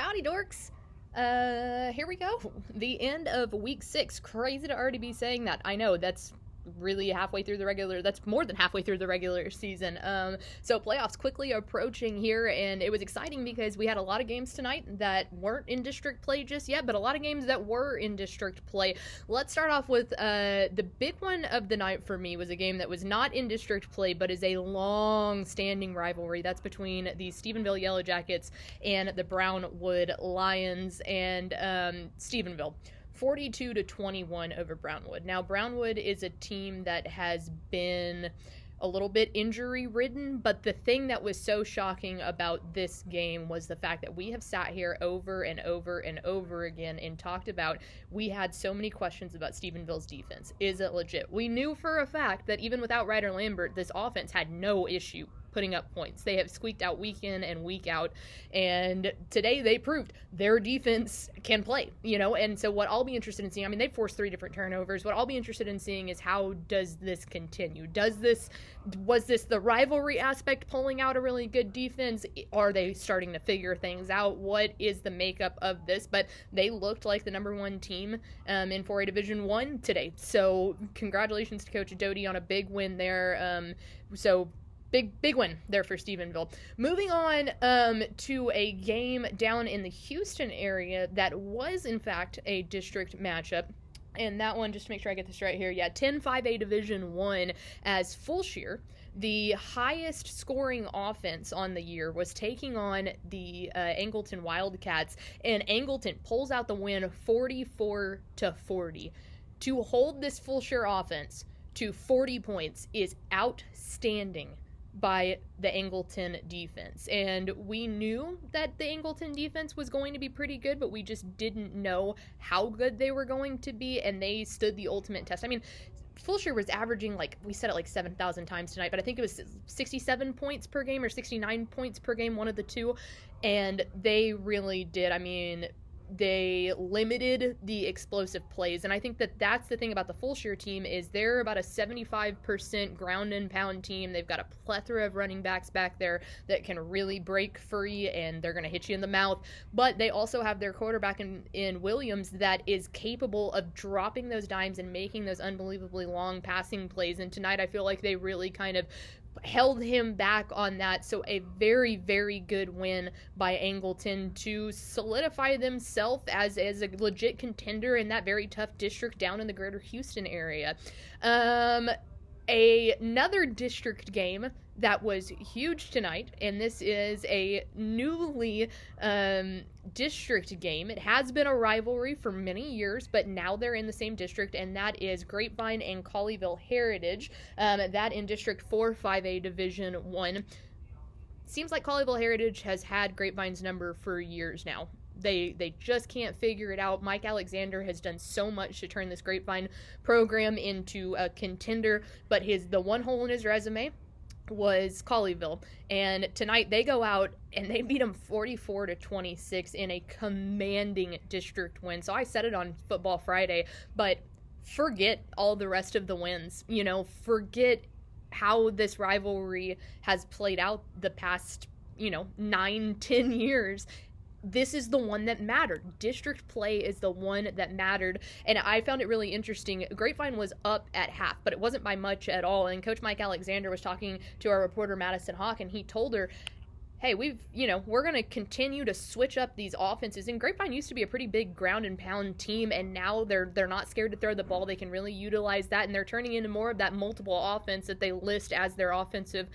Howdy, dorks. Here we go. The end of week 6. Crazy to already be saying that. I know, that's really that's more than halfway through the regular season. So playoffs quickly approaching here, and it was exciting because we had a lot of games tonight that weren't in district play just yet, but a lot of games that were in district play. Let's start off with the big one of the night for me was a game that was not in district play, but is a long-standing rivalry. That's between the Stephenville Yellow Jackets and the Brownwood Lions, and Stephenville. 42-21 over Brownwood. Now, Brownwood is a team that has been a little bit injury-ridden, but the thing that was so shocking about this game was the fact that we have sat here over and over and over again and talked about, we had so many questions about Stephenville's defense. Is it legit? We knew for a fact that even without Ryder Lambert, this offense had no issue putting up points. They have squeaked out week in and week out, and today they proved their defense can play, and so what I'll be interested in seeing, they forced 3 different turnovers. What I'll be interested in seeing is how does this continue? Was this the rivalry aspect pulling out a really good defense? Are they starting to figure things out? What is the makeup of this? But they looked like the number 1 team in 4A Division 1 today, so congratulations to Coach Doty on a big win there. Big win there for Stephenville. Moving on to a game down in the Houston area that was, in fact, a district matchup. And that one, just to make sure I get this right here, 10-5A Division 1 as Fulshire, the highest scoring offense on the year, was taking on the Angleton Wildcats, and Angleton pulls out the win 44-40. To hold this Fulshire offense to 40 points is outstanding by the Angleton defense. And we knew that the Angleton defense was going to be pretty good, but we just didn't know how good they were going to be, and they stood the ultimate test. Fulshire was averaging, we said it 7,000 times tonight, but I think it was 67 points per game or 69 points per game, one of the two, and they really did. They limited the explosive plays, and I think that that's the thing about the Fulshire team is they're about a 75% ground and pound team. They've got a plethora of running backs back there that can really break free, and they're going to hit you in the mouth, but they also have their quarterback in Williams that is capable of dropping those dimes and making those unbelievably long passing plays, and tonight I feel like they really kind of held him back on that. So a very, very good win by Angleton to solidify themselves as a legit contender in that very tough district down in the greater Houston area. Another district game that was huge tonight, and this is a newly district game. It has been a rivalry for many years, but now they're in the same district, and that is Grapevine and Colleyville Heritage. That in District 4, 5A Division 1. Seems like Colleyville Heritage has had Grapevine's number for years now. They just can't figure it out. Mike Alexander has done so much to turn this Grapevine program into a contender, but the one hole in his resume was Colleyville, and tonight they go out and they beat them 44-26 in a commanding district win. So I said it on Football Friday, but forget all the rest of the wins. Forget how this rivalry has played out the past 9-10 years. This is the one that mattered. District play is the one that mattered, and I found it really interesting. Grapevine was up at half, but it wasn't by much at all, and Coach Mike Alexander was talking to our reporter Madison Hawk, and he told her, hey, we're going to continue to switch up these offenses. And Grapevine used to be a pretty big ground and pound team, and now they're not scared to throw the ball. They can really utilize that, and they're turning into more of that multiple offense that they list as their offensive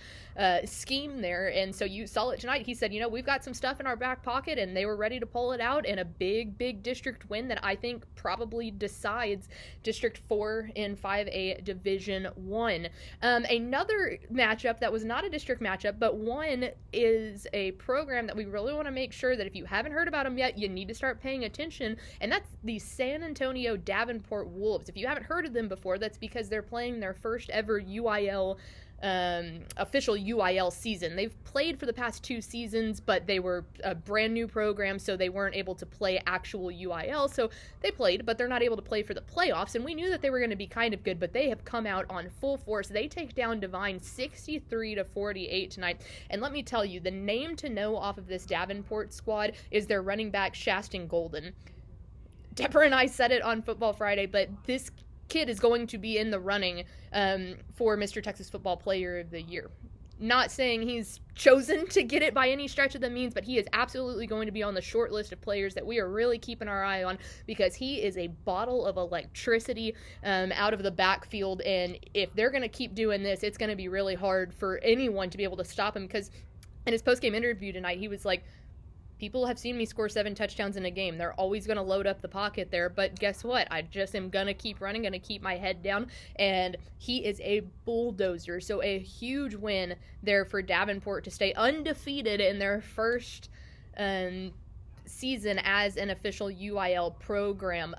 scheme there. And so you saw it tonight. He said, we've got some stuff in our back pocket, and they were ready to pull it out in a big, big district win that I think probably decides District 4 in 5A Division 1. Another matchup that was not a district matchup, but one is a program that we really want to make sure that if you haven't heard about them yet, you need to start paying attention, and that's the San Antonio Davenport Wolves. If you haven't heard of them before, that's because they're playing their first ever UIL official UIL season. They've played for the past 2 seasons, but they were a brand new program, so they weren't able to play actual UIL. So they played, but they're not able to play for the playoffs. And we knew that they were going to be kind of good, but they have come out on full force. They take down Devine 63-48 tonight. And let me tell you, the name to know off of this Davenport squad is their running back, Shaston Golden. Depper and I said it on Football Friday, but this kid is going to be in the running for Mr. Texas Football Player of the Year. Not saying he's chosen to get it by any stretch of the means, but he is absolutely going to be on the short list of players that we are really keeping our eye on, because he is a bottle of electricity out of the backfield, and if they're going to keep doing this, it's going to be really hard for anyone to be able to stop him, because in his post-game interview tonight, he was like, people have seen me score 7 touchdowns in a game. They're always going to load up the pocket there, but guess what? I just am going to keep running, going to keep my head down, and he is a bulldozer. So a huge win there for Davenport to stay undefeated in their first season as an official UIL program.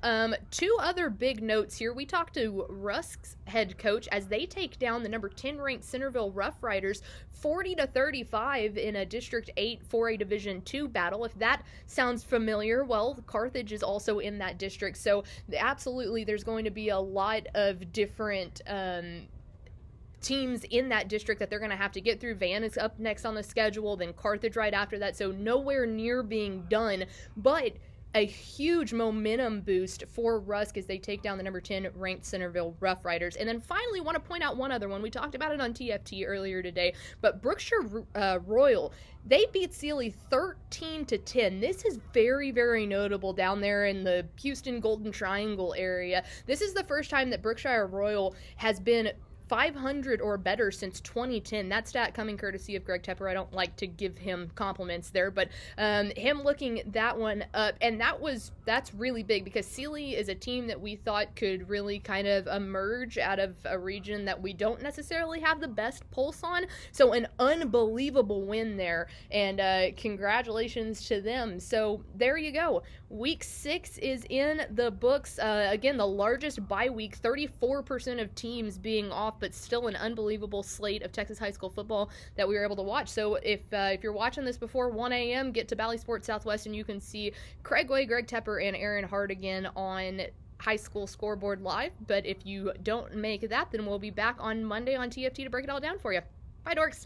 2 other big notes here. We talked to Rusk's head coach as they take down the number 10 ranked Centerville Rough Riders 40-35 in a District 8 4A Division 2 battle. If that sounds familiar, well, Carthage is also in that district, so absolutely there's going to be a lot of different teams in that district that they're going to have to get through. Van is up next on the schedule, then Carthage right after that, so nowhere near being done, but a huge momentum boost for Rusk as they take down the number 10 ranked Centerville Rough Riders. And then finally, want to point out one other one. We talked about it on TFT earlier today, but Brookshire Royal, they beat Sealy 13-10. This is very, very notable down there in the Houston Golden Triangle area. This is the first time that Brookshire Royal has been 500 or better since 2010. That stat coming courtesy of Greg Tepper. I don't like to give him compliments there, but him looking that one up, and that's really big, because Sealy is a team that we thought could really kind of emerge out of a region that we don't necessarily have the best pulse on. So an unbelievable win there, and congratulations to them. So there you go. Week 6 is in the books. Again, the largest bye week, 34% of teams being off, but still an unbelievable slate of Texas high school football that we were able to watch. So if you're watching this before 1 a.m., get to Valley Sports Southwest and you can see Craig Way, Greg Tepper, and Aaron Hardigan on High School Scoreboard Live. But if you don't make that, then we'll be back on Monday on TFT to break it all down for you. Bye, dorks.